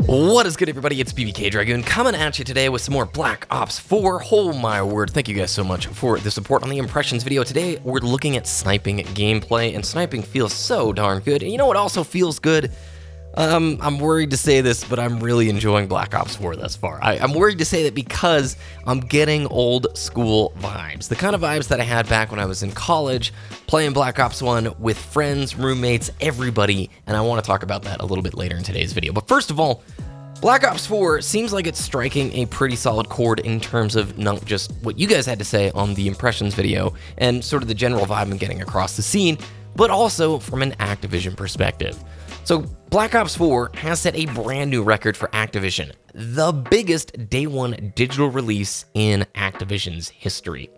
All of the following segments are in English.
What is good, everybody? It's BBKDRAGOON coming at you today with some more Black Ops 4. Oh my word, thank you guys so much for the support on the impressions video. Today, we're looking at sniping gameplay, and sniping feels so darn good. And you know what also feels good? I'm worried to say this, but I'm really enjoying Black Ops 4 thus far. I'm worried to say that because I'm getting old school vibes. The kind of vibes that I had back when I was in college, playing Black Ops 1 with friends, roommates, everybody, and I want to talk about that a little bit later in today's video. But first of all, Black Ops 4 seems like it's striking a pretty solid chord in terms of not just what you guys had to say on the impressions video and sort of the general vibe I'm getting across the scene, but also from an Activision perspective. So Black Ops 4 has set a brand new record for Activision, the biggest day one digital release in Activision's history.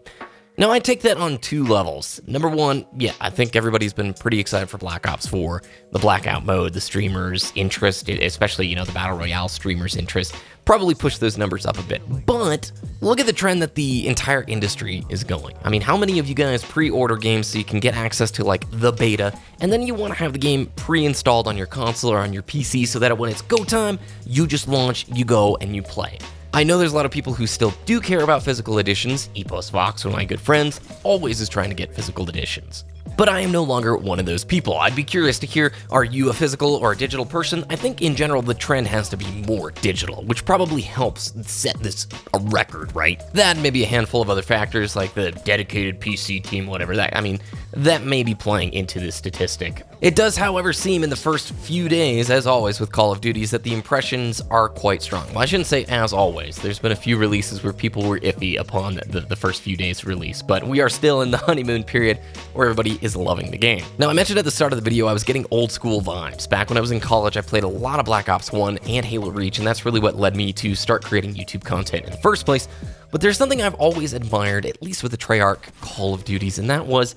Now, I take that on two levels. Number one, yeah, I think everybody's been pretty excited for Black Ops 4. The Blackout mode, the streamers' interest, especially, the Battle Royale streamers' interest, probably pushed those numbers up a bit. But look at the trend that the entire industry is going. I mean, how many of you guys pre-order games so you can get access to, like, the beta, and then you want to have the game pre-installed on your console or on your PC so that when it's go time, you just launch, you go, and you play. I know there's a lot of people who still do care about physical editions. Epos Vox, one of my good friends, always is trying to get physical editions. But I am no longer one of those people. I'd be curious to hear, are you a physical or a digital person? I think in general the trend has to be more digital, which probably helps set this a record, right? That and maybe a handful of other factors like the dedicated PC team, whatever that, that may be playing into this statistic. It does, however, seem in the first few days, as always with Call of Duties, that the impressions are quite strong. Well, I shouldn't say as always. There's been a few releases where people were iffy upon the first few days release, but we are still in the honeymoon period where everybody is loving the game. Now, I mentioned at the start of the video I was getting old school vibes. Back when I was in college, I played a lot of Black Ops 1 and Halo Reach, and that's really what led me to start creating YouTube content in the first place. But there's something I've always admired, at least with the Treyarch Call of Duties, and that was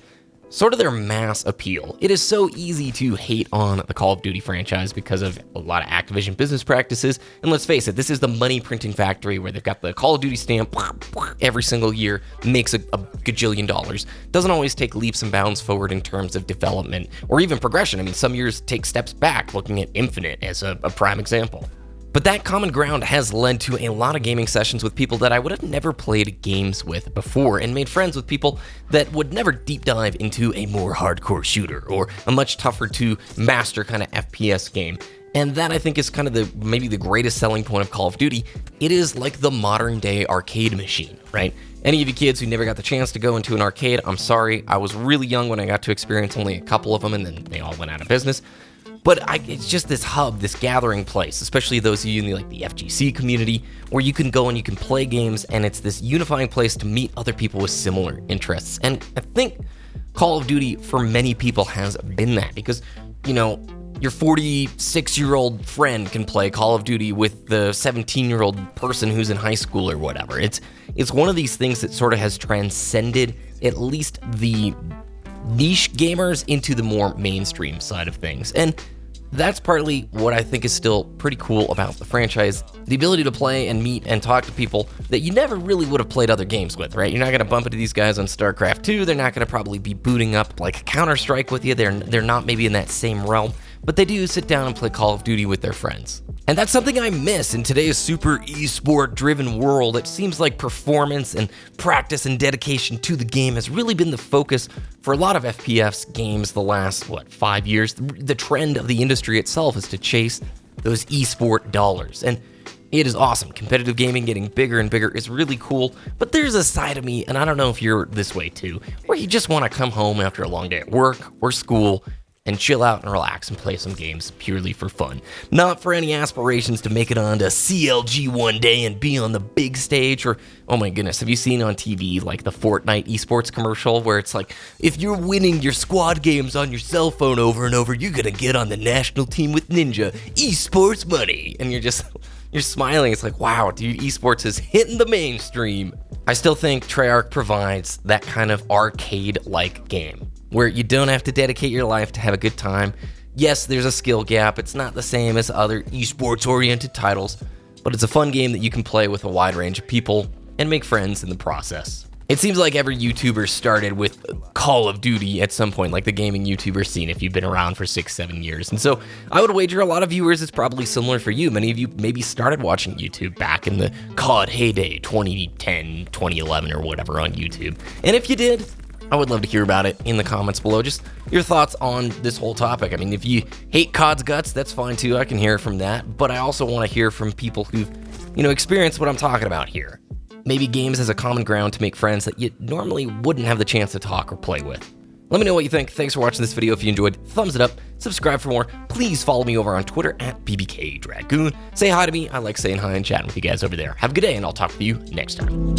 sort of their mass appeal. It is so easy to hate on the Call of Duty franchise because of a lot of Activision business practices, and let's face it, this is the money printing factory where they've got the Call of Duty stamp every single year, makes a gajillion dollars. Doesn't always take leaps and bounds forward in terms of development or even progression. Some years take steps back, looking at Infinite as a prime example. But that common ground has led to a lot of gaming sessions with people that I would have never played games with before, and made friends with people that would never deep dive into a more hardcore shooter or a much tougher to master kind of FPS game. And that, I think, is kind of maybe the greatest selling point of Call of Duty. It is like the modern day arcade machine, right? Any of you kids who never got the chance to go into an arcade, I'm sorry. I was really young when I got to experience only a couple of them, and then they all went out of business. But it's just this hub, this gathering place, especially those of you in the FGC community, where you can go and you can play games, and it's this unifying place to meet other people with similar interests. And I think Call of Duty, for many people, has been that, because, your 46-year-old friend can play Call of Duty with the 17-year-old person who's in high school or whatever. It's one of these things that sort of has transcended at least the niche gamers into the more mainstream side of things. And that's partly what I think is still pretty cool about the franchise. The ability to play and meet and talk to people that you never really would have played other games with, right? You're not going to bump into these guys on StarCraft 2. They're not going to probably be booting up like Counter-Strike with you. They're not maybe in that same realm, but they do sit down and play Call of Duty with their friends. And that's something I miss in today's super esport-driven world. It seems like performance and practice and dedication to the game has really been the focus for a lot of FPS games the last, 5 years? The trend of the industry itself is to chase those esport dollars. And it is awesome. Competitive gaming getting bigger and bigger is really cool, but there's a side of me, and I don't know if you're this way too, where you just want to come home after a long day at work or school and chill out and relax and play some games purely for fun. Not for any aspirations to make it onto CLG one day and be on the big stage, or, oh my goodness, have you seen on TV like the Fortnite eSports commercial where it's like, if you're winning your squad games on your cell phone over and over, you're gonna get on the national team with Ninja, eSports money, and you're smiling. It's like, wow, dude, eSports is hitting the mainstream. I still think Treyarch provides that kind of arcade-like game, where you don't have to dedicate your life to have a good time. Yes, there's a skill gap. It's not the same as other esports-oriented titles, but it's a fun game that you can play with a wide range of people and make friends in the process. It seems like every YouTuber started with Call of Duty at some point, like the gaming YouTuber scene, if you've been around for 6-7 years. And so I would wager a lot of viewers it's probably similar for you. Many of you maybe started watching YouTube back in the COD heyday, 2010, 2011, or whatever on YouTube. And if you did, I would love to hear about it in the comments below. Just your thoughts on this whole topic. I mean, if you hate COD's guts, that's fine too. I can hear from that. But I also want to hear from people who've, experienced what I'm talking about here. Maybe games as a common ground to make friends that you normally wouldn't have the chance to talk or play with. Let me know what you think. Thanks for watching this video. If you enjoyed, thumbs it up, subscribe for more. Please follow me over on Twitter at BBKDRAGOON. Say hi to me. I like saying hi and chatting with you guys over there. Have a good day, and I'll talk to you next time.